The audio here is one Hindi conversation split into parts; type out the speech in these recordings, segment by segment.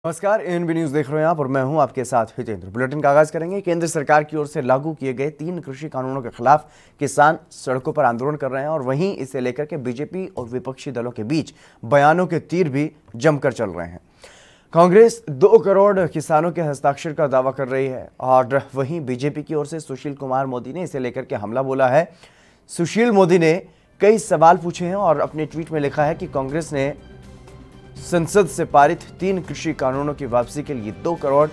नमस्कार, एएनबी न्यूज देख रहे हैं आप और मैं हूं आपके साथ हितेंद्र। बुलेटिन का आगाज करेंगे। केंद्र सरकार की ओर से लागू किए गए 3 कृषि कानूनों के खिलाफ किसान सड़कों पर आंदोलन कर रहे हैं और वहीं इसे लेकर के बीजेपी और विपक्षी दलों के बीच बयानों के तीर भी जमकर चल रहे हैं। कांग्रेस 2 करोड़ किसानों के हस्ताक्षर का दावा कर रही है और वहीं बीजेपी की ओर से सुशील कुमार मोदी ने इसे लेकर के हमला बोला है। सुशील मोदी ने कई सवाल पूछे हैं और अपने ट्वीट में लिखा है कि कांग्रेस ने संसद से पारित 3 कृषि कानूनों की वापसी के लिए 2 करोड़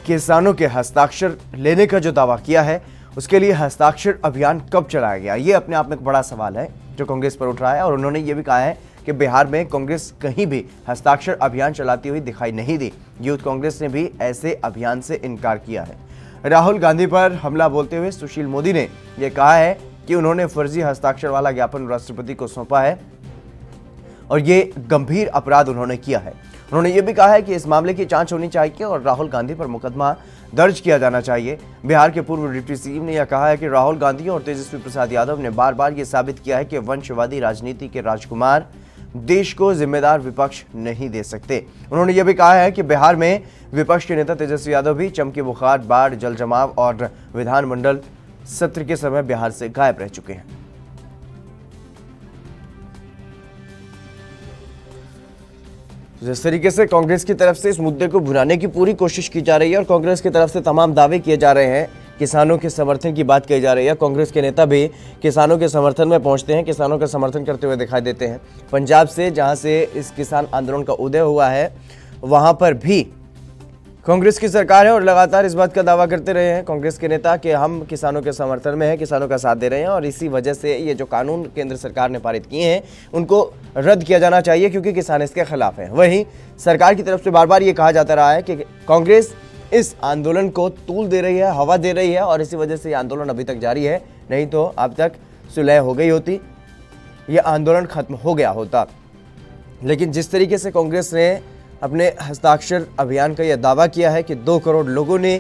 किसानों के हस्ताक्षर लेने का जो दावा किया है, उसके लिए हस्ताक्षर अभियान कब चलाया गया, ये अपने आप में एक बड़ा सवाल है जो कांग्रेस पर उठ रहा है। और उन्होंने ये भी कहा है कि बिहार में कांग्रेस कहीं भी हस्ताक्षर अभियान चलाती हुई दिखाई नहीं दी। यूथ कांग्रेस ने भी ऐसे अभियान से इनकार किया है। राहुल गांधी पर हमला बोलते हुए सुशील मोदी ने यह कहा है कि उन्होंने फर्जी हस्ताक्षर वाला ज्ञापन राष्ट्रपति को सौंपा है और ये गंभीर अपराध उन्होंने किया है। उन्होंने ये भी कहा है कि इस मामले की जांच होनी चाहिए और राहुल गांधी पर मुकदमा दर्ज किया जाना चाहिए। बिहार के पूर्व डिप्टी सीएम ने यह कहा है कि राहुल गांधी और तेजस्वी प्रसाद यादव ने बार बार ये साबित किया है कि वंशवादी राजनीति के राजकुमार देश को जिम्मेदार विपक्ष नहीं दे सकते। उन्होंने ये भी कहा है कि बिहार में विपक्ष के नेता तेजस्वी यादव भी चमकी बुखार, बाढ़, जल जमाव और विधानमंडल सत्र के समय बिहार से गायब रह चुके हैं। जिस तरीके से कांग्रेस की तरफ से इस मुद्दे को भुनाने की पूरी कोशिश की जा रही है और कांग्रेस की तरफ से तमाम दावे किए जा रहे हैं, किसानों के समर्थन की बात कही जा रही है। कांग्रेस के नेता भी किसानों के समर्थन में पहुंचते हैं, किसानों का समर्थन करते हुए दिखाई देते हैं। पंजाब से जहां से इस किसान आंदोलन का उदय हुआ है, वहां पर भी कांग्रेस की सरकार है और लगातार इस बात का दावा करते रहे हैं कांग्रेस के नेता कि हम किसानों के समर्थन में हैं, किसानों का साथ दे रहे हैं और इसी वजह से ये जो कानून केंद्र सरकार ने पारित किए हैं उनको रद्द किया जाना चाहिए क्योंकि किसान इसके खिलाफ हैं। वहीं सरकार की तरफ से बार बार ये कहा जाता रहा है कि कांग्रेस इस आंदोलन को तूल दे रही है, हवा दे रही है और इसी वजह से ये आंदोलन अभी तक जारी है, नहीं तो अब तक सुलह हो गई होती, ये आंदोलन खत्म हो गया होता। लेकिन जिस तरीके से कांग्रेस ने अपने हस्ताक्षर अभियान का यह दावा किया है कि 2 करोड़ लोगों ने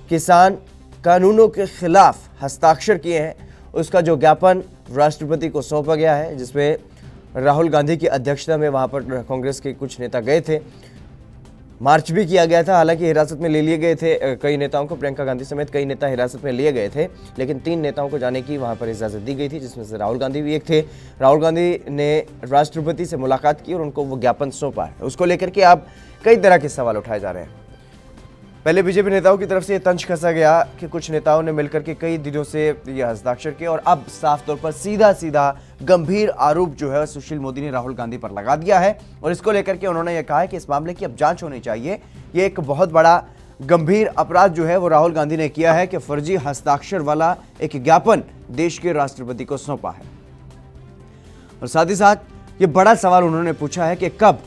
किसान कानूनों के खिलाफ हस्ताक्षर किए हैं, उसका जो ज्ञापन राष्ट्रपति को सौंपा गया है, जिसमें राहुल गांधी की अध्यक्षता में वहां पर कांग्रेस के कुछ नेता गए थे, मार्च भी किया गया था। हालांकि हिरासत में ले लिए गए थे कई नेताओं को, प्रियंका गांधी समेत कई नेता हिरासत में लिए गए थे, लेकिन 3 नेताओं को जाने की वहां पर इजाज़त दी गई थी, जिसमें से राहुल गांधी भी एक थे। राहुल गांधी ने राष्ट्रपति से मुलाकात की और उनको वो ज्ञापन सौंपा है। उसको लेकर के अब कई तरह के सवाल उठाए जा रहे हैं। पहले बीजेपी नेताओं की तरफ से ये तंज कसा गया कि कुछ नेताओं ने मिलकर के कई दिनों से ये हस्ताक्षर किए और अब साफ तौर पर सीधा सीधा गंभीर आरोप जो है सुशील मोदी ने राहुल गांधी पर लगा दिया है और इसको लेकर के उन्होंने ये कहा है कि इस मामले की अब जांच होनी चाहिए। ये एक बहुत बड़ा गंभीर अपराध जो है वो राहुल गांधी ने किया है कि फर्जी हस्ताक्षर वाला एक ज्ञापन देश के राष्ट्रपति को सौंपा है। और साथ ही साथ ये बड़ा सवाल उन्होंने पूछा है कि कब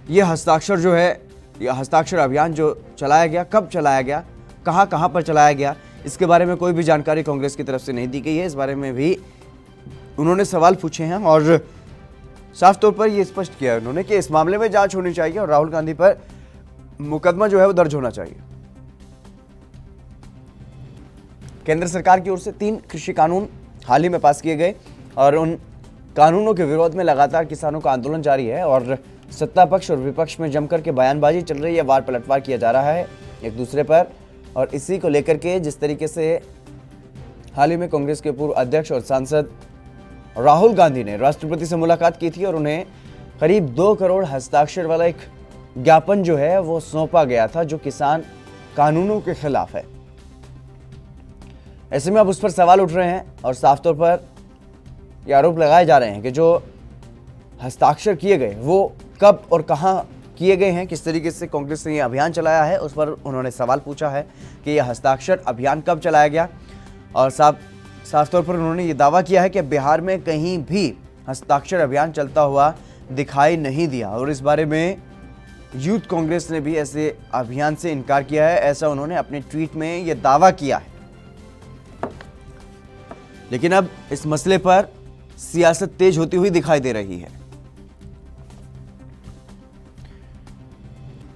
ये हस्ताक्षर जो है, यह हस्ताक्षर अभियान जो चलाया गया, कब चलाया गया, कहां पर चलाया गया, इसके बारे में कोई भी जानकारी कांग्रेस की तरफ से नहीं दी गई है। इस बारे में भी उन्होंने सवाल पूछे हैं और साफ तौर पर यह स्पष्ट किया है उन्होंने कि इस मामले में जांच होनी चाहिए और राहुल गांधी पर मुकदमा जो है वो दर्ज होना चाहिए। केंद्र सरकार की ओर से 3 कृषि कानून हाल ही में पास किए गए और उन कानूनों के विरोध में लगातार किसानों का आंदोलन जारी है और सत्ता पक्ष और विपक्ष में जमकर के बयानबाजी चल रही है, वार पलटवार किया जा रहा है एक दूसरे पर। और इसी को लेकर के जिस तरीके से हाल ही में कांग्रेस के पूर्व अध्यक्ष और सांसद राहुल गांधी ने राष्ट्रपति से मुलाकात की थी और उन्हें करीब 2 करोड़ हस्ताक्षर वाला एक ज्ञापन जो है वो सौंपा गया था जो किसान कानूनों के खिलाफ है। ऐसे में अब उस पर सवाल उठ रहे हैं और साफ तौर पर ये आरोप लगाए जा रहे हैं कि जो हस्ताक्षर किए गए वो कब और कहां किए गए हैं, किस तरीके से कांग्रेस ने यह अभियान चलाया है, उस पर उन्होंने सवाल पूछा है कि यह हस्ताक्षर अभियान कब चलाया गया। और साफ तौर पर उन्होंने ये दावा किया है कि बिहार में कहीं भी हस्ताक्षर अभियान चलता हुआ दिखाई नहीं दिया और इस बारे में यूथ कांग्रेस ने भी ऐसे अभियान से इनकार किया है, ऐसा उन्होंने अपने ट्वीट में यह दावा किया है। लेकिन अब इस मसले पर सियासत तेज होती हुई दिखाई दे रही है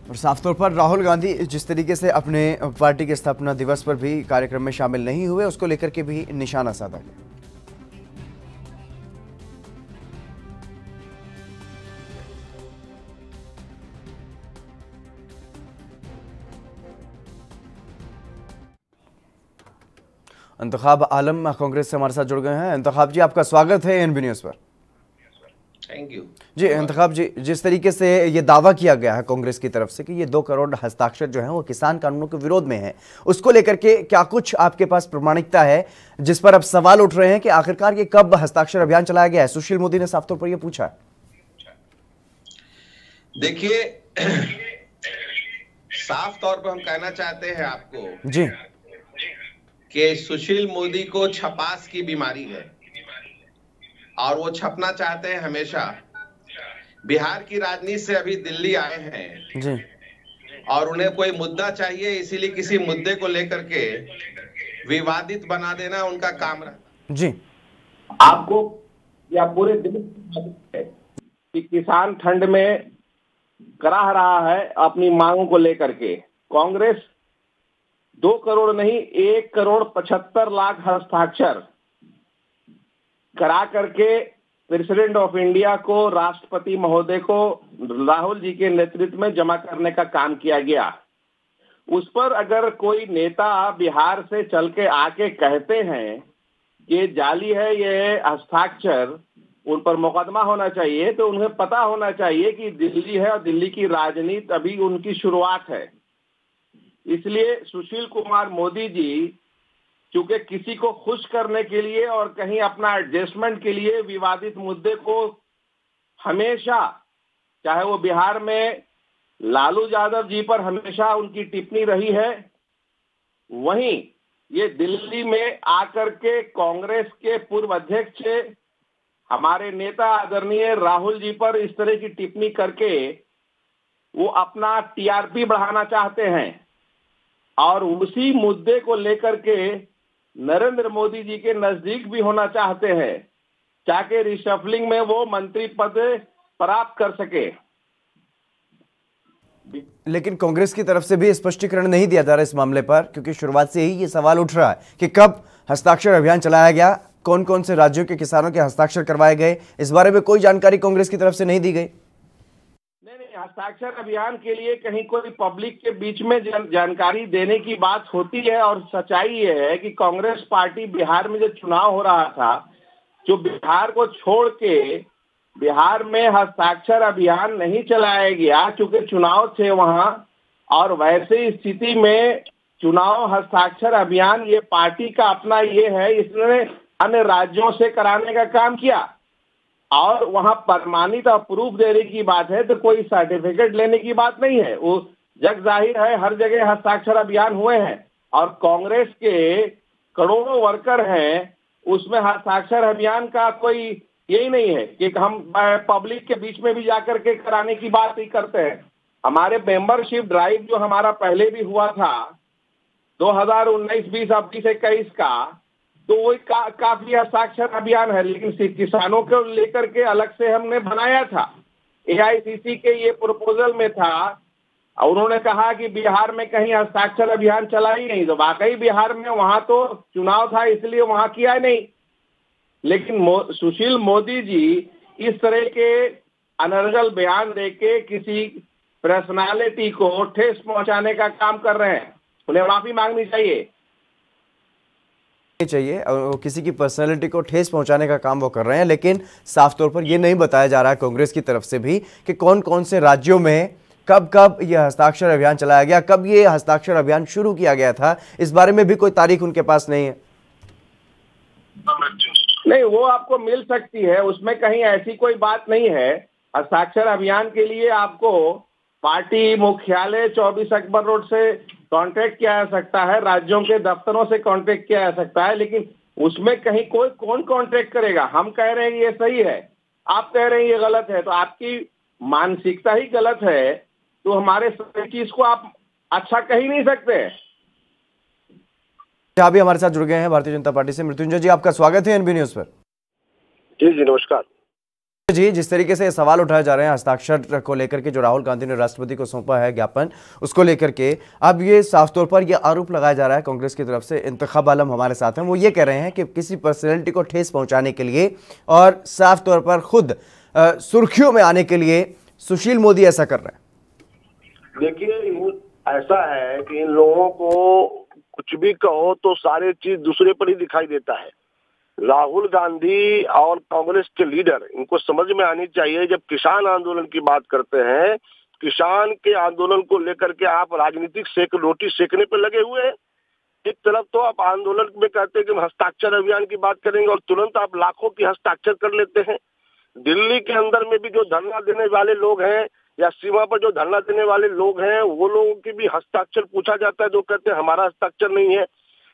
और साफ तौर पर राहुल गांधी जिस तरीके से अपने पार्टी के स्थापना दिवस पर भी कार्यक्रम में शामिल नहीं हुए, उसको लेकर के भी निशाना साधा गया। इंतखाब आलम कांग्रेस से हमारे साथ जुड़ गए हैं। इंतखाब जी, आपका स्वागत है एनबी न्यूज़ पर। थैंक यू जी इंतखाब जी, जिस तरीके से ये दावा किया गया है कांग्रेस की तरफ से कि ये 2 करोड़ हस्ताक्षर जो हैं वो किसान कानूनों के विरोध में है, उसको लेकर के क्या कुछ आपके पास प्रमाणिकता है जिस पर अब सवाल उठ रहे हैं कि आखिरकार ये कब हस्ताक्षर अभियान चलाया गया है? सुशील मोदी ने साफ तौर पर यह पूछा है। देखिए, साफ तौर पर हम कहना चाहते हैं आपको जी कि सुशील मोदी को छपास की बीमारी है और वो छपना चाहते हैं हमेशा। बिहार की राजनीति से अभी दिल्ली आए हैं जी और उन्हें कोई मुद्दा चाहिए, इसीलिए किसी मुद्दे को लेकर के विवादित बना देना उनका काम रहा। जी आपको या पूरे देश कि किसान ठंड में कराह रहा है अपनी मांगों को लेकर के। कांग्रेस 2 करोड़ नहीं 1,75,00,000 हस्ताक्षर करा करके प्रेसिडेंट ऑफ इंडिया को, राष्ट्रपति महोदय को राहुल जी के नेतृत्व में जमा करने का काम किया गया। उस पर अगर कोई नेता बिहार से चल के आके कहते हैं कि जाली है ये हस्ताक्षर, उन पर मुकदमा होना चाहिए, तो उन्हें पता होना चाहिए कि दिल्ली है और दिल्ली की राजनीति अभी उनकी शुरुआत है। इसलिए सुशील कुमार मोदी जी चूंकि किसी को खुश करने के लिए और कहीं अपना एडजस्टमेंट के लिए विवादित मुद्दे को हमेशा, चाहे वो बिहार में लालू यादव जी पर हमेशा उनकी टिप्पणी रही है, वहीं ये दिल्ली में आकर के कांग्रेस के पूर्व अध्यक्ष हमारे नेता आदरणीय राहुल जी पर इस तरह की टिप्पणी करके वो अपना टीआरपी बढ़ाना चाहते हैं और उसी मुद्दे को लेकर के नरेंद्र मोदी जी के नजदीक भी होना चाहते हैं ताकि रिशफलिंग में वो मंत्री पद प्राप्त कर सके। लेकिन कांग्रेस की तरफ से भी स्पष्टीकरण नहीं दिया जा रहा इस मामले पर, क्योंकि शुरुआत से ही ये सवाल उठ रहा है कि कब हस्ताक्षर अभियान चलाया गया, कौन कौन से राज्यों के किसानों के हस्ताक्षर करवाए गए, इस बारे में कोई जानकारी कांग्रेस की तरफ से नहीं दी गई। नहीं, हस्ताक्षर अभियान के लिए कहीं कोई पब्लिक के बीच में जानकारी देने की बात होती है। और सच्चाई ये है कि कांग्रेस पार्टी बिहार में जो चुनाव हो रहा था, जो बिहार को छोड़ के बिहार में हस्ताक्षर अभियान नहीं चलाया गया क्योंकि चुनाव थे वहां, और वैसे स्थिति में चुनाव हस्ताक्षर अभियान ये पार्टी का अपना ये है, इसने अन्य राज्यों से कराने का काम किया और वहां प्रमाणित और प्रूफ देने की बात है, तो कोई सर्टिफिकेट लेने की बात नहीं है। वो जग जाहिर है, हर जगह हस्ताक्षर अभियान हुए हैं और कांग्रेस के करोड़ों वर्कर हैं, उसमें हस्ताक्षर अभियान का कोई यही नहीं है कि हम पब्लिक के बीच में भी जाकर के कराने की बात ही करते हैं। हमारे मेंबरशिप ड्राइव जो हमारा पहले भी हुआ था 2019, 20, 21, 21 का, तो वो काफी हस्ताक्षर अभियान है, लेकिन किसानों को लेकर के अलग से हमने बनाया था। एआईसीसी के ये प्रपोजल में था और उन्होंने कहा कि बिहार में कहीं हस्ताक्षर अभियान चला ही नहीं, तो वाकई बिहार में वहां तो चुनाव था इसलिए वहां किया नहीं। लेकिन सुशील मोदी जी इस तरह के अनर्गल बयान देके किसी पर्सनालिटी को ठेस पहुंचाने का काम कर रहे हैं, उन्हें माफी मांगनी चाहिए। और किसी की पर्सनैलिटी को ठेस पहुंचाने का काम वो कर रहे हैं, लेकिन साफ तौर पर यह नहीं बताया जा रहा है कांग्रेस की तरफ से भी कि कौन कौन से राज्यों में कब कब यह हस्ताक्षर अभियान चलाया गया, कब ये हस्ताक्षर अभियान शुरू किया गया था, इस बारे में भी कोई तारीख उनके पास नहीं है। नहीं, वो आपको मिल सकती है, उसमें कहीं ऐसी कोई बात नहीं है। हस्ताक्षर अभियान के लिए आपको पार्टी मुख्यालय 24 अकबर रोड से कांटेक्ट किया जा सकता है, राज्यों के दफ्तरों से कांटेक्ट किया जा सकता है, लेकिन उसमें कहीं कौन कांटेक्ट करेगा। हम कह रहे हैं ये सही है, आप कह रहे हैं ये गलत है, तो आपकी मानसिकता ही गलत है, तो हमारे सभी चीज को आप अच्छा कह ही नहीं सकते। आप भी हमारे साथ जुड़ गए हैं भारतीय जनता पार्टी से। मृत्युंजय जी, आपका स्वागत है एनबी न्यूज पर। जी नमस्कार जी। जिस तरीके से सवाल उठाए जा रहे हैं हस्ताक्षर को लेकर के, जो राहुल गांधी ने राष्ट्रपति को सौंपा है ज्ञापन, उसको लेकर के अब ये साफ तौर पर यह आरोप लगाया जा रहा है कांग्रेस की तरफ से। इंतखाब आलम हमारे साथ हैं, वो ये कह रहे हैं कि किसी पर्सनैलिटी को ठेस पहुंचाने के लिए और साफ तौर पर खुद सुर्खियों में आने के लिए सुशील मोदी ऐसा कर रहे हैं। देखिए, ऐसा है कि इन लोगों को कुछ भी कहो तो सारे चीज दूसरे पर ही दिखाई देता है। राहुल गांधी और कांग्रेस के लीडर, इनको समझ में आनी चाहिए, जब किसान आंदोलन की बात करते हैं, किसान के आंदोलन को लेकर के आप राजनीतिक रोटी सेकने पे लगे हुए हैं। एक तरफ तो आप आंदोलन में कहते हैं कि हम हस्ताक्षर अभियान की बात करेंगे और तुरंत आप लाखों की हस्ताक्षर कर लेते हैं। दिल्ली के अंदर में भी जो धरना देने वाले लोग हैं या सीमा पर जो धरना देने वाले लोग हैं, वो लोगों की भी हस्ताक्षर पूछा जाता है, जो कहते हैं हमारा हस्ताक्षर नहीं है।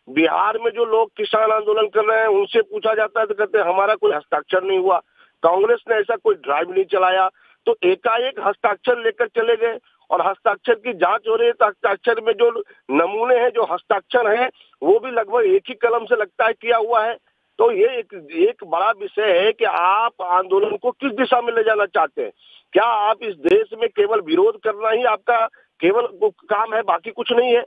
बिहार में जो लोग किसान आंदोलन कर रहे हैं, उनसे पूछा जाता है तो कहते हैं हमारा कोई हस्ताक्षर नहीं हुआ। कांग्रेस ने ऐसा कोई ड्राइव नहीं चलाया, तो एकाएक हस्ताक्षर लेकर चले गए और हस्ताक्षर की जांच हो रही है। तो हस्ताक्षर में जो नमूने हैं, जो हस्ताक्षर हैं, वो भी लगभग एक ही कलम से लगता है किया हुआ है। तो ये एक बड़ा विषय है कि आप आंदोलन को किस दिशा में ले जाना चाहते हैं। क्या आप इस देश में केवल विरोध करना ही आपका केवल काम है, बाकी कुछ नहीं है?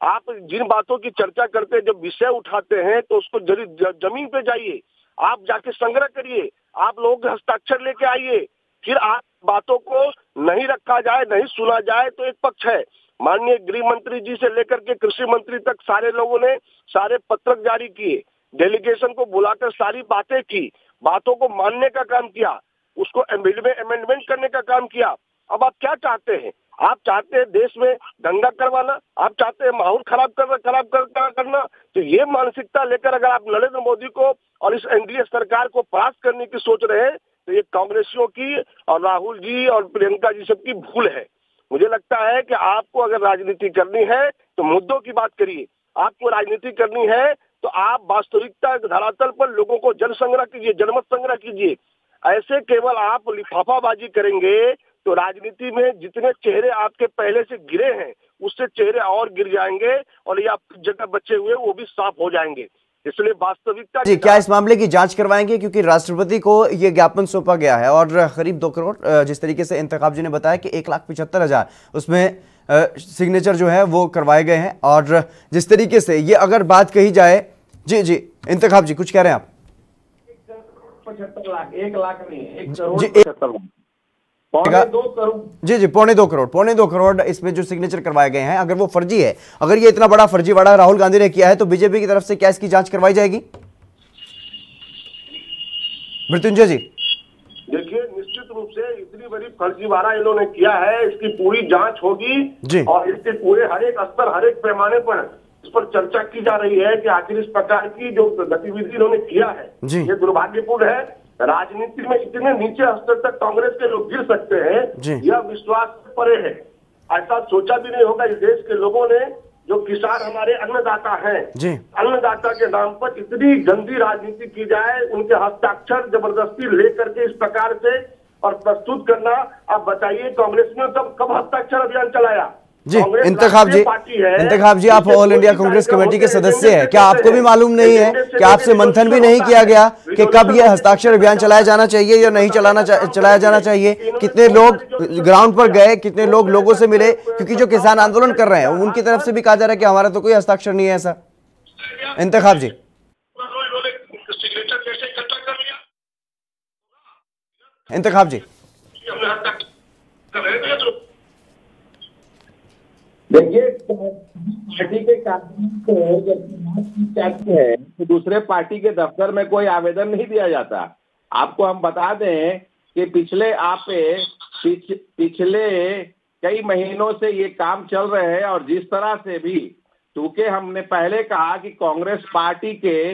आप जिन बातों की चर्चा करते हैं, जब विषय उठाते हैं, तो उसको जमीन पे जाइए, आप जाके संग्रह करिए, आप लोगों के हस्ताक्षर लेके आइए। फिर आप बातों को नहीं रखा जाए, नहीं सुना जाए तो एक पक्ष है। माननीय गृह मंत्री जी से लेकर के कृषि मंत्री तक सारे लोगों ने सारे पत्रक जारी किए, डेलीगेशन को बुलाकर सारी बातें की, बातों को मानने का काम किया, उसको अमेंडमेंट करने का काम किया। अब आप क्या चाहते हैं? आप चाहते हैं देश में दंगा करवाना, आप चाहते हैं माहौल खराब करना। तो ये मानसिकता लेकर अगर आप नरेंद्र मोदी को और इस एनडीए सरकार को परास्त करने की सोच रहे हैं, तो ये कांग्रेसियों की और राहुल जी और प्रियंका जी सबकी भूल है। मुझे लगता है कि आपको अगर राजनीति करनी है तो मुद्दों की बात करिए, आपको राजनीति करनी है तो आप वास्तविकता धरातल पर लोगों को जन संग्रह कीजिए, जनमत संग्रह कीजिए। ऐसे केवल आप लिफाफाबाजी करेंगे तो राजनीति में जितने चेहरे आपके पहले से गिरे हैं, उससे चेहरे और गिर जाएंगे और ये आपकी जगह बचे हुए वो भी साफ हो जाएंगे। इसलिए वास्तविकता जी, क्या इस मामले की जांच करवाएंगे? क्योंकि राष्ट्रपति को ये ज्ञापन सौंपा गया है और करीब 2 करोड़, जिस तरीके से इंतखाब जी ने बताया कि 1,75,000 उसमें सिग्नेचर जो है वो करवाए गए हैं। और जिस तरीके से ये अगर बात कही जाए, जी इंतखाब जी कुछ कह रहे हैं आप? 75 लाख, 1 लाख नहीं, 1 करोड़ जी, 75 लाख, 2.25 करोड़। जी, 2.25 करोड़ इसमें जो सिग्नेचर करवाए गए हैं, अगर वो फर्जी है, अगर ये इतना बड़ा फर्जीवाड़ा राहुल गांधी ने किया है, तो बीजेपी की तरफ से क्या इसकी जांच करवाई जाएगी? मृत्युंजय जी, देखिए, निश्चित रूप से इतनी बड़ी फर्जीवाड़ा इन्होंने किया है, इसकी पूरी जांच होगी और इसके पूरे हर एक स्तर, हर एक पैमाने पर इस पर चर्चा की जा रही है कि आखिर इस प्रकार की जो गतिविधि इन्होंने किया है, ये दुर्भाग्यपूर्ण है। राजनीति में इतने नीचे स्तर तक कांग्रेस के लोग गिर सकते हैं, यह विश्वास से परे है। ऐसा सोचा भी नहीं होगा इस देश के लोगों ने। जो किसान हमारे अन्नदाता हैं, अन्नदाता के नाम पर इतनी गंदी राजनीति की जाए, उनके हस्ताक्षर जबरदस्ती लेकर के इस प्रकार से और प्रस्तुत करना। आप बताइए, कांग्रेस ने कब हस्ताक्षर अभियान चलाया? जी, इंतखाब जी, आप ऑल इंडिया कांग्रेस कमेटी के सदस्य हैं, क्या आपको भी मालूम नहीं है कि आपसे मंथन भी नहीं किया गया कि कब यह हस्ताक्षर अभियान चलाया जाना चाहिए या नहीं चलाया जाना चाहिए? कितने लोग ग्राउंड पर गए, कितने लोगों से मिले? क्योंकि जो किसान आंदोलन कर रहे हैं उनकी तरफ से भी कहा जा रहा है कि हमारा तो कोई हस्ताक्षर नहीं है ऐसा। इंतखाब जी, देखिए, पार्टी के कार्यालय को जब बात की जाती है तो दूसरे पार्टी के दफ्तर में कोई आवेदन नहीं दिया जाता। आपको हम बता दें कि पिछले कई महीनों से ये काम चल रहे हैं और जिस तरह से भी, क्योंकि हमने पहले कहा कि कांग्रेस पार्टी के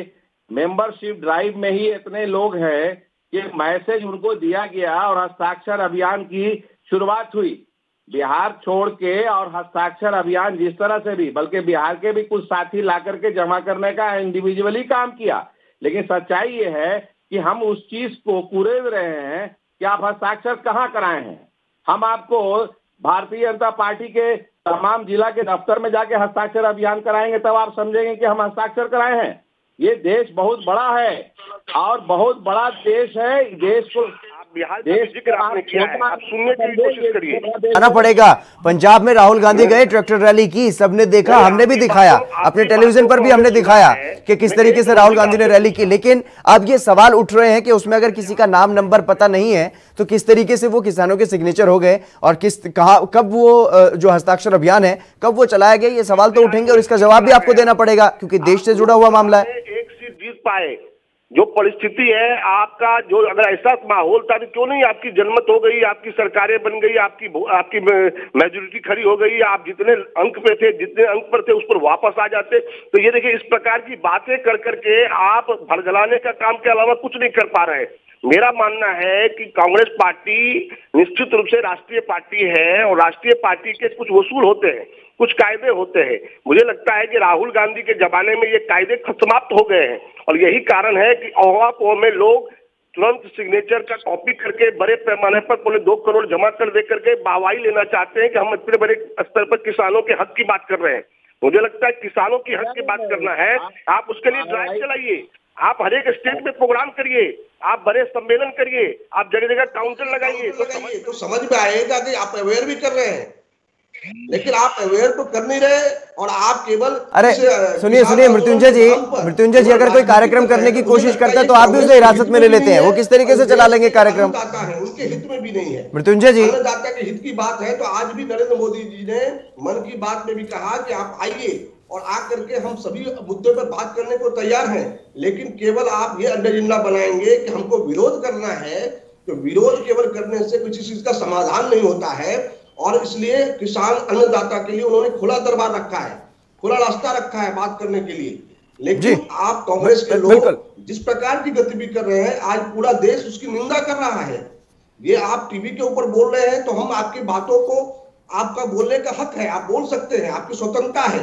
मेंबरशिप ड्राइव में ही इतने लोग हैं कि मैसेज उनको दिया गया और हस्ताक्षर अभियान की शुरुआत हुई। बिहार छोड़ के और हस्ताक्षर अभियान जिस तरह से भी, बल्कि बिहार के भी कुछ साथी ला करके जमा करने का इंडिविजुअली काम किया। लेकिन सच्चाई ये है कि हम उस चीज को कुरेद रहे हैं कि आप हस्ताक्षर कहाँ कराए हैं। हम आपको भारतीय जनता पार्टी के तमाम जिला के दफ्तर में जाके हस्ताक्षर अभियान कराएंगे, तब आप समझेंगे कि हम हस्ताक्षर कराए हैं। ये देश बहुत बड़ा है और बहुत बड़ा देश है। देश को आप बिहार का जिक्र आपने किया है, आप सुनने की कोशिश करिए। आना पड़ेगा। पंजाब में राहुल गांधी गए, ट्रैक्टर रैली की, सबने देखा, हमने भी दिखाया, अपने टेलीविजन पर भी हमने दिखाया कि किस तरीके से राहुल गांधी ने रैली की। लेकिन अब ये सवाल उठ रहे हैं कि उसमें अगर किसी का नाम नंबर पता नहीं है तो किस तरीके से वो किसानों के सिग्नेचर हो गए और कब वो जो हस्ताक्षर अभियान है कब वो चलाया गया, ये सवाल तो उठेंगे और इसका जवाब भी आपको देना पड़ेगा क्योंकि देश से जुड़ा हुआ मामला है। एक सीट जीत पाए, जो परिस्थिति है आपका, जो अगर ऐसा माहौल था तो क्यों नहीं आपकी जनमत हो गई, आपकी सरकारें बन गई, आपकी मेजोरिटी खड़ी हो गई, आप जितने अंक पे थे, जितने अंक पर थे उस पर वापस आ जाते। तो ये देखिए, इस प्रकार की बातें कर करके आप भड़गलाने का काम के अलावा कुछ नहीं कर पा रहे हैं। मेरा मानना है कि कांग्रेस पार्टी निश्चित रूप से राष्ट्रीय पार्टी है और राष्ट्रीय पार्टी के कुछ वसूल होते हैं, कुछ कायदे होते हैं। मुझे लगता है कि राहुल गांधी के जमाने में ये कायदे समाप्त हो गए हैं और यही कारण है कि अवाकों में लोग तुरंत सिग्नेचर का कॉपी करके बड़े पैमाने पर पहले 2 करोड़ जमा कर दे करके वाहवाही लेना चाहते हैं कि हम इतने बड़े स्तर पर किसानों के हक की बात कर रहे हैं। मुझे लगता है किसानों की हक की बात करना है, आप उसके लिए ड्राइव चलाइए, आप हर एक स्टेट में प्रोग्राम करिए, आप बड़े सम्मेलन करिए, आप जगह जगह काउंटर लगाइए, तो समझ में आएगा कि आप अवेयर भी कर रहे हैं, लेकिन आप अवेयर तो कर नहीं रहे और आप केवल। अरे सुनिए मृत्युंजय जी, अगर कोई कार्यक्रम करने की कोशिश करता है तो आप भी उसे हिरासत में ले लेते हैं, वो किस तरीके से चला लेंगे कार्यक्रम? उनके हित में भी नहीं है मृत्युंजय जी, अन्नदाता के हित की बात है। तो आज भी नरेंद्र मोदी जी ने मन की बात में भी कहा कि आप आइए और आकर के हम सभी मुद्दों पर बात करने को तैयार हैं, लेकिन केवल आप ये एजेंडा बनाएंगे कि हमको विरोध करना है, तो विरोध केवल करने से किसी चीज का समाधान नहीं होता है। और इसलिए किसान अन्नदाता के लिए उन्होंने खुला दरबार रखा है, खुला रास्ता रखा है बात करने के लिए। लेकिन आप कांग्रेस के लोग जिस प्रकार की गतिविधि कर रहे हैं, आज पूरा देश उसकी निंदा कर रहा है। ये आप टीवी के ऊपर बोल रहे हैं तो हम आपकी बातों को, आपका बोलने का हक है, आप बोल सकते हैं, आपकी स्वतंत्रता है,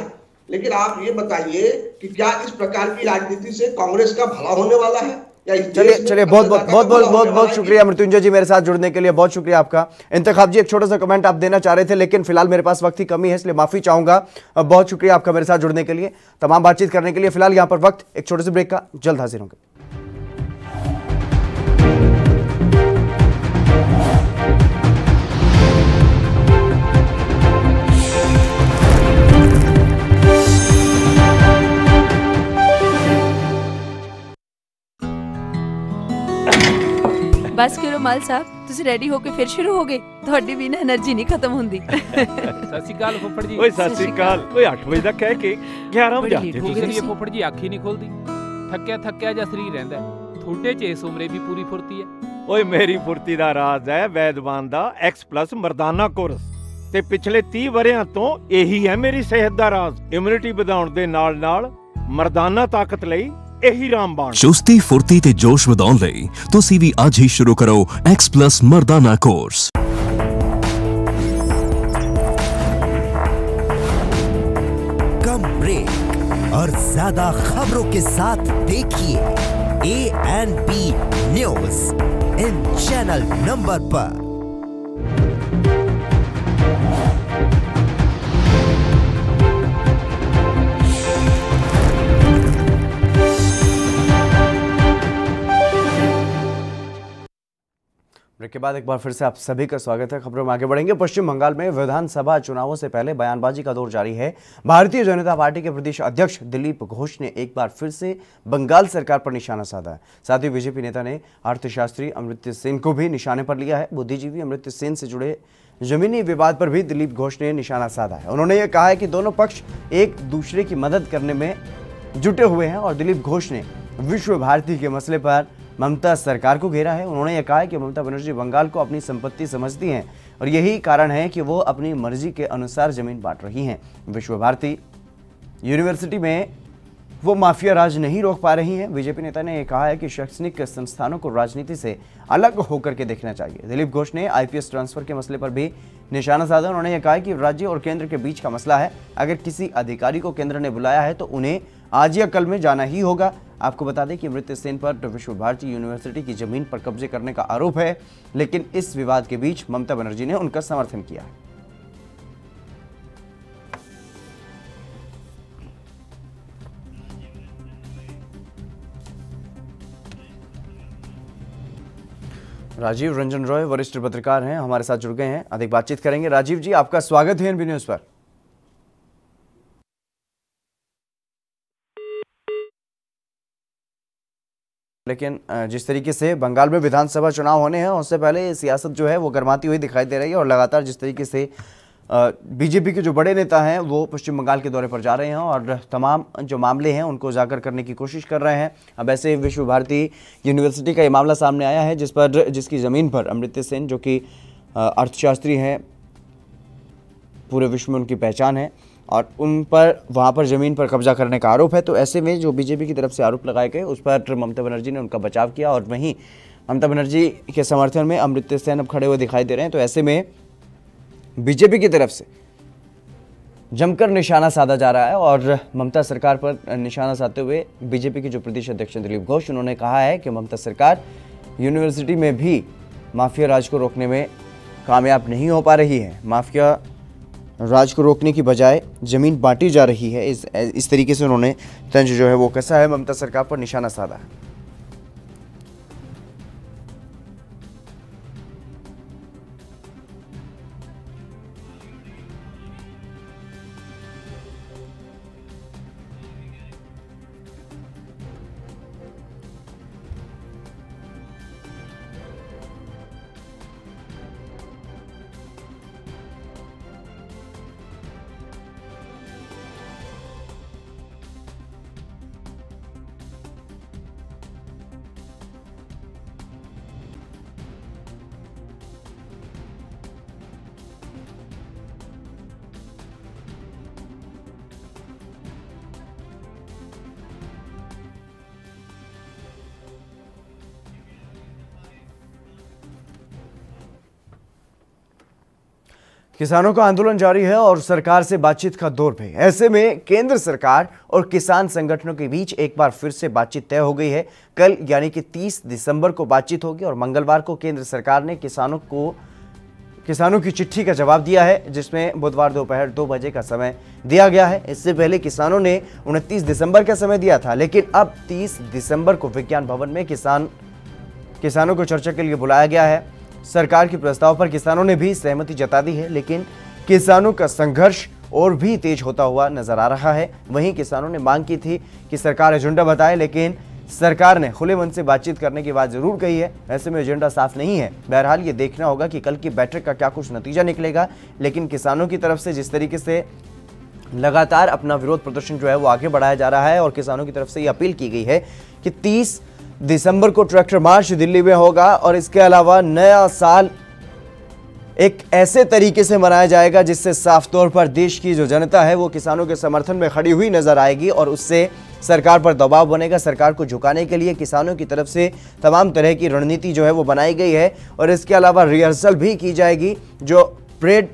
लेकिन आप ये बताइए कि क्या इस प्रकार की राजनीति से कांग्रेस का भला होने वाला है? चलिए बहुत शुक्रिया मृत्युंजय जी, मेरे साथ जुड़ने के लिए बहुत शुक्रिया आपका। इंतखाब जी, एक छोटा सा कमेंट आप देना चाह रहे थे लेकिन फिलहाल मेरे पास वक्त की कमी है इसलिए माफी चाहूंगा। बहुत शुक्रिया आपका मेरे साथ जुड़ने के लिए, तमाम बातचीत करने के लिए। फिलहाल यहाँ पर वक्त एक छोटे से ब्रेक का, जल्द हाजिर होंगे। बस करो माल साहब, तुसी रेडी होके फिर शुरू हो गए, ਤੁਹਾਡੀ ਵੀ ਨਾ એનર્ਜੀ ਨਹੀਂ ਖਤਮ ਹੁੰਦੀ। ਸਤਿ ਸ਼੍ਰੀ ਅਕਾਲ ਫੁੱਫੜ ਜੀ। ਓਏ ਸਤਿ ਸ਼੍ਰੀ ਅਕਾਲ। ਓਏ 8 ਵਜੇ ਦਾ ਕਹਿ ਕੇ 11 ਵਜੇ ਆਤੇ ਤੁਸੀਂ। ਇਹ ਫੁੱਫੜ ਜੀ ਅੱਖ ਹੀ ਨਹੀਂ ਖੁੱਲਦੀ, ਥੱਕਿਆ ਜਿਹਾ ਸਰੀਰ ਰਹਿੰਦਾ। ਤੁਹਾਡੇ ਚ ਇਸ ਉਮਰੇ ਵੀ ਪੂਰੀ ਫੁਰਤੀ ਹੈ। ਓਏ ਮੇਰੀ ਫੁਰਤੀ ਦਾ ਰਾਜ਼ ਹੈ ਵੈਦਵਾਨ ਦਾ X+ ਮਰਦਾਨਾ ਕੋਰਸ ਤੇ ਪਿਛਲੇ 30 ਵਰਿਆਂ ਤੋਂ ਇਹੀ ਹੈ ਮੇਰੀ ਸਿਹਤ ਦਾ ਰਾਜ਼। ਇਮਿਊਨਿਟੀ ਵਧਾਉਣ ਦੇ ਨਾਲ ਮਰਦਾਨਾ ਤਾਕਤ ਲਈ ਇਹੀ ਰਾਮਬਾਣ। ਚੁਸਤੀ ਫੁਰਤੀ ਤੇ ਜੋਸ਼ ਵਧਾਉਣ ਲਈ ਤੁਸੀਂ ਵੀ ਅੱਜ ਹੀ ਸ਼ੁਰੂ ਕਰੋ X+ ਮਰਦਾਨਾ ਕੋਰਸ। कम ब्रेक और ज्यादा खबरों के साथ देखिए ANP news in channel number पर। ब्रेक के बाद एक बार फिर से आप सभी का स्वागत है। खबरों में आगे बढ़ेंगे। पश्चिम बंगाल में विधानसभा चुनावों से पहले बयानबाजी का दौर जारी है। भारतीय जनता पार्टी के प्रदेश अध्यक्ष दिलीप घोष ने एक बार फिर से बंगाल सरकार पर निशाना साधा है। साथ ही बीजेपी नेता ने अर्थशास्त्री अमर्त्य सेन को भी निशाने पर लिया है। बुद्धिजीवी अमर्त्य सेन से जुड़े जमीनी विवाद पर भी दिलीप घोष ने निशाना साधा है। उन्होंने यह कहा है कि दोनों पक्ष एक दूसरे की मदद करने में जुटे हुए हैं और दिलीप घोष ने विश्व भारती के मसले पर ममता सरकार को घेरा है। उन्होंने यह कहा है कि ममता बनर्जी बंगाल को अपनी संपत्ति समझती हैं और यही कारण है कि वो अपनी मर्जी के अनुसार जमीन बांट रही हैं। विश्व भारती यूनिवर्सिटी में वो माफिया राज नहीं रोक पा रही हैं। बीजेपी नेता ने यह कहा है कि शैक्षणिक संस्थानों को राजनीति से अलग होकर के देखना चाहिए। दिलीप घोष ने IPS ट्रांसफर के मसले पर भी निशाना साधा। उन्होंने यह कहा कि राज्य और केंद्र के बीच का मसला है। अगर किसी अधिकारी को केंद्र ने बुलाया है तो उन्हें आज या कल में जाना ही होगा। आपको बता दें कि अमर्त्य सेन पर विश्व भारती यूनिवर्सिटी की जमीन पर कब्जे करने का आरोप है, लेकिन इस विवाद के बीच ममता बनर्जी ने उनका समर्थन किया है। राजीव रंजन रॉय वरिष्ठ पत्रकार हैं, हमारे साथ जुड़ गए हैं, अधिक बातचीत करेंगे। राजीव जी, आपका स्वागत है एनबी न्यूज पर। लेकिन जिस तरीके से बंगाल में विधानसभा चुनाव होने हैं, उससे पहले सियासत जो है वो गर्माती हुई दिखाई दे रही है और लगातार जिस तरीके से बीजेपी के जो बड़े नेता हैं वो पश्चिम बंगाल के दौरे पर जा रहे हैं और तमाम जो मामले हैं उनको उजागर करने की कोशिश कर रहे हैं। अब ऐसे विश्व भारती यूनिवर्सिटी का ये मामला सामने आया है जिसकी ज़मीन पर अमृत्य सेन, जो कि अर्थशास्त्री हैं, पूरे विश्व में उनकी पहचान है और उन पर वहाँ पर ज़मीन पर कब्जा करने का आरोप है। तो ऐसे में जो बीजेपी की तरफ से आरोप लगाए गए उस पर ममता बनर्जी ने उनका बचाव किया और वहीं ममता बनर्जी के समर्थन में अमृत्य सेन अब खड़े हुए दिखाई दे रहे हैं। तो ऐसे में बीजेपी की तरफ से जमकर निशाना साधा जा रहा है और ममता सरकार पर निशाना साधते हुए बीजेपी के जो प्रदेश अध्यक्ष दिलीप घोष, उन्होंने कहा है कि ममता सरकार यूनिवर्सिटी में भी माफिया राज को रोकने में कामयाब नहीं हो पा रही है। माफिया राज को रोकने की बजाय जमीन बांटी जा रही है। इस तरीके से उन्होंने तंज जो है वो कसा है, ममता सरकार पर निशाना साधा है। किसानों का आंदोलन जारी है और सरकार से बातचीत का दौर भी। ऐसे में केंद्र सरकार और किसान संगठनों के बीच एक बार फिर से बातचीत तय हो गई है। कल यानी कि 30 दिसंबर को बातचीत होगी और मंगलवार को केंद्र सरकार ने किसानों की चिट्ठी का जवाब दिया है, जिसमें बुधवार दोपहर 2 बजे का समय दिया गया है। इससे पहले किसानों ने 29 दिसंबर का समय दिया था, लेकिन अब 30 दिसंबर को विज्ञान भवन में किसानों को चर्चा के लिए बुलाया गया है। सरकार के प्रस्ताव पर किसानों ने भी सहमति जता दी है, लेकिन किसानों का संघर्ष और भी तेज होता हुआ नजर आ रहा है। वहीं किसानों ने मांग की थी कि सरकार एजेंडा बताए, लेकिन सरकार ने खुले मन से बातचीत करने की बात जरूर कही है। ऐसे में एजेंडा साफ नहीं है। बहरहाल ये देखना होगा कि कल की बैठक का क्या कुछ नतीजा निकलेगा। लेकिन किसानों की तरफ से जिस तरीके से लगातार अपना विरोध प्रदर्शन जो है वो आगे बढ़ाया जा रहा है और किसानों की तरफ से ये अपील की गई है कि 30 दिसंबर को ट्रैक्टर मार्च दिल्ली में होगा और इसके अलावा नया साल एक ऐसे तरीके से मनाया जाएगा जिससे साफ तौर पर देश की जो जनता है वो किसानों के समर्थन में खड़ी हुई नजर आएगी और उससे सरकार पर दबाव बनेगा। सरकार को झुकाने के लिए किसानों की तरफ से तमाम तरह की रणनीति जो है वो बनाई गई है और इसके अलावा रिहर्सल भी की जाएगी। जो परेड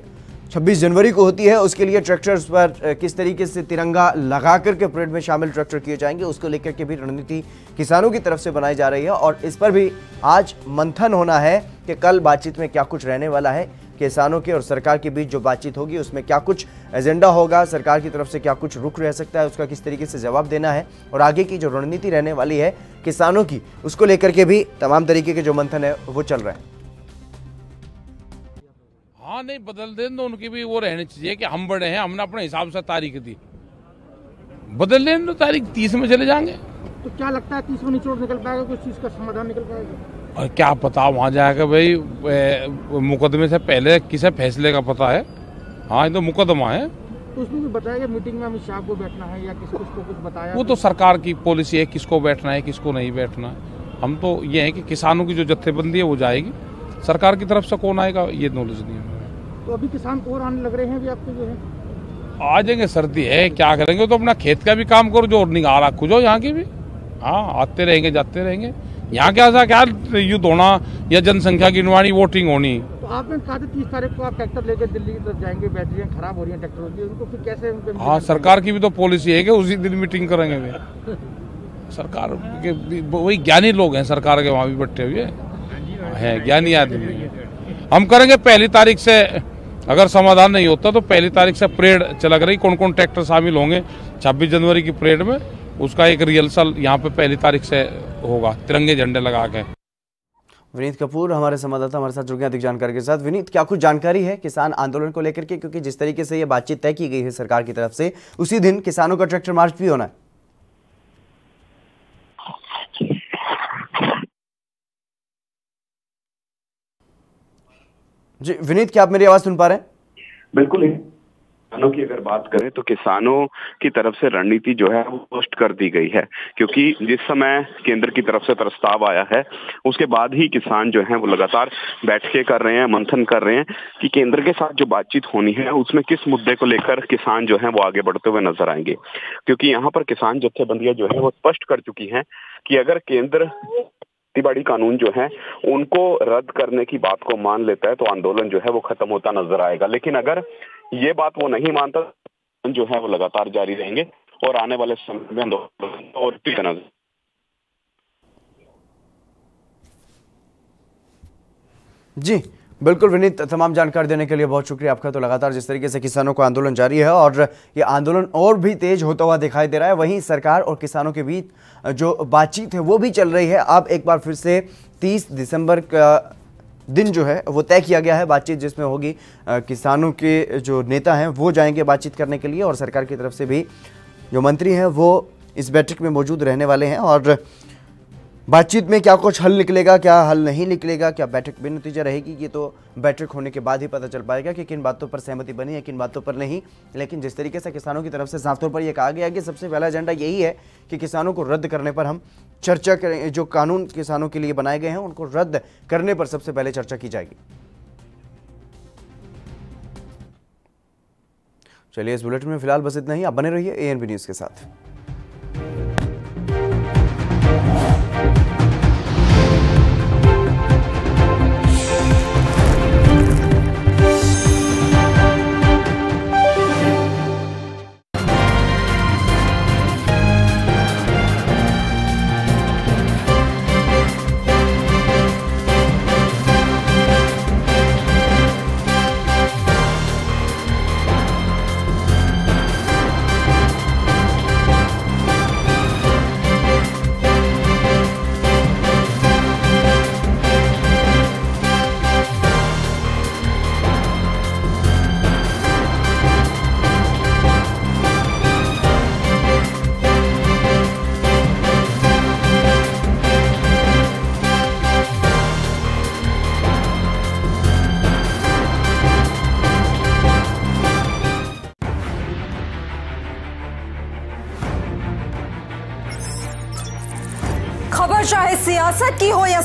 26 जनवरी को होती है उसके लिए ट्रैक्टर्स पर किस तरीके से तिरंगा लगा करके परेड में शामिल ट्रैक्टर किए जाएंगे, उसको लेकर के भी रणनीति किसानों की तरफ से बनाई जा रही है और इस पर भी आज मंथन होना है कि कल बातचीत में क्या कुछ रहने वाला है। किसानों के और सरकार के बीच जो बातचीत होगी उसमें क्या कुछ एजेंडा होगा, सरकार की तरफ से क्या कुछ रुख रह सकता है, उसका किस तरीके से जवाब देना है और आगे की जो रणनीति रहने वाली है किसानों की, उसको लेकर के भी तमाम तरीके के जो मंथन है वो चल रहा है। हाँ नहीं, बदल दें तो उनकी भी वो रहनी चाहिए कि हम बड़े हैं, हमने अपने हिसाब से तारीख दी, बदल दें तो तारीख 30 में चले जाएंगे। तो क्या लगता है 30 में निचोड़ निकल पाएगा, कुछ चीज का समाधान निकल पाएगा? और क्या पता, वहाँ जाकर भाई मुकदमे से पहले किसे फैसले का पता है। हाँ ये तो मुकदमा है। तो उसमें भी बताया मीटिंग में अमित शाह को बैठना है या किसको कुछ बताया? वो तो सरकार की पॉलिसी है किसको बैठना है किसको नहीं बैठना है। हम तो ये है कि किसानों की जो जत्थेबंदी है वो जाएगी, सरकार की तरफ से कौन आएगा ये नॉलेज नहीं है। तो अभी किसान और आने लग रहे हैं भी आपके जो है? आ जाएंगे, सर्दी है क्या करेंगे, तो अपना खेत का भी काम करो जो निगाह रखो जो यहाँ की भी। हाँ आते रहेंगे जाते रहेंगे, यहाँ क्या युद्ध होना या जनसंख्या की गिनवानी वोटिंग होनी। तो आपने कहा था 30 तारीख को आप ट्रैक्टर लेकर दिल्ली की तरफ जाएंगे, बैटरियां खराब हो रही हैं ट्रैक्टरों की, उनको फिर कैसे? हाँ सरकार की भी तो पॉलिसी है कि उसी दिन मीटिंग करेंगे वे। सरकार के वही ज्ञानी लोग हैं सरकार के, वहाँ भी बैठे हुए हैं ज्ञानी आदमी। हम करेंगे 1 तारीख से, अगर समाधान नहीं होता तो 1 तारीख से परेड चला करेगी, कौन कौन ट्रैक्टर शामिल होंगे 26 जनवरी की परेड में, उसका एक रिहर्सल यहाँ पे 1 तारीख से होगा तिरंगे झंडे लगा के। विनीत कपूर हमारे संवाददाता हमारे साथ जुड़ गए अधिक जानकारी के साथ। विनीत, क्या कुछ जानकारी है किसान आंदोलन को लेकर के, क्योंकि जिस तरीके से ये बातचीत तय की गई है सरकार की तरफ से, उसी दिन किसानों का ट्रैक्टर मार्च भी होना है। जी विनीत, क्या आप मेरी आवाज सुन पा रहे हैं? बिल्कुल। किसानों की अगर बात करें तो किसानों की तरफ से रणनीति जो है वो पोस्ट कर दी गई है, क्योंकि जिस समय केंद्र की तरफ से प्रस्ताव आया है उसके बाद ही किसान जो है वो लगातार बैठकें कर रहे हैं, मंथन कर रहे हैं कि केंद्र के साथ जो बातचीत होनी है उसमें किस मुद्दे को लेकर किसान जो है वो आगे बढ़ते हुए नजर आएंगे। क्योंकि यहाँ पर किसान जत्थेबंदियां जो है वो स्पष्ट कर चुकी हैं कि अगर केंद्र खेतीबाड़ी कानून जो है उनको रद्द करने की बात को मान लेता है तो आंदोलन जो है वो खत्म होता नजर आएगा। लेकिन अगर ये बात वो नहीं मानता जो है वो लगातार जारी रहेंगे और आने वाले समय में आंदोलन और जी बिल्कुल विनीत, तमाम जानकारी देने के लिए बहुत शुक्रिया आपका। तो लगातार जिस तरीके से किसानों का आंदोलन जारी है और ये आंदोलन और भी तेज होता हुआ दिखाई दे रहा है, वहीं सरकार और किसानों के बीच जो बातचीत है वो भी चल रही है। अब एक बार फिर से 30 दिसंबर का दिन जो है वो तय किया गया है बातचीत, जिसमें होगी किसानों के जो नेता हैं वो जाएंगे बातचीत करने के लिए और सरकार की तरफ से भी जो मंत्री हैं वो इस बैठक में मौजूद रहने वाले हैं। और बातचीत में क्या कुछ हल निकलेगा, क्या हल नहीं निकलेगा, क्या बैठक बेनतीजा रहेगी, ये तो बैठक होने के बाद ही पता चल पाएगा कि किन बातों पर सहमति बनी है, किन बातों पर नहीं। लेकिन जिस तरीके से किसानों की तरफ से साफ तौर पर यह कहा गया कि सबसे पहला एजेंडा यही है कि किसानों को रद्द करने पर हम चर्चा करें। जो कानून किसानों के लिए बनाए गए हैं उनको रद्द करने पर सबसे पहले चर्चा की जाएगी। चलिए, इस बुलेटिन में फिलहाल बस इतना ही। आप बने रहिए ANB न्यूज के साथ। खबर चाहे सियासत की हो या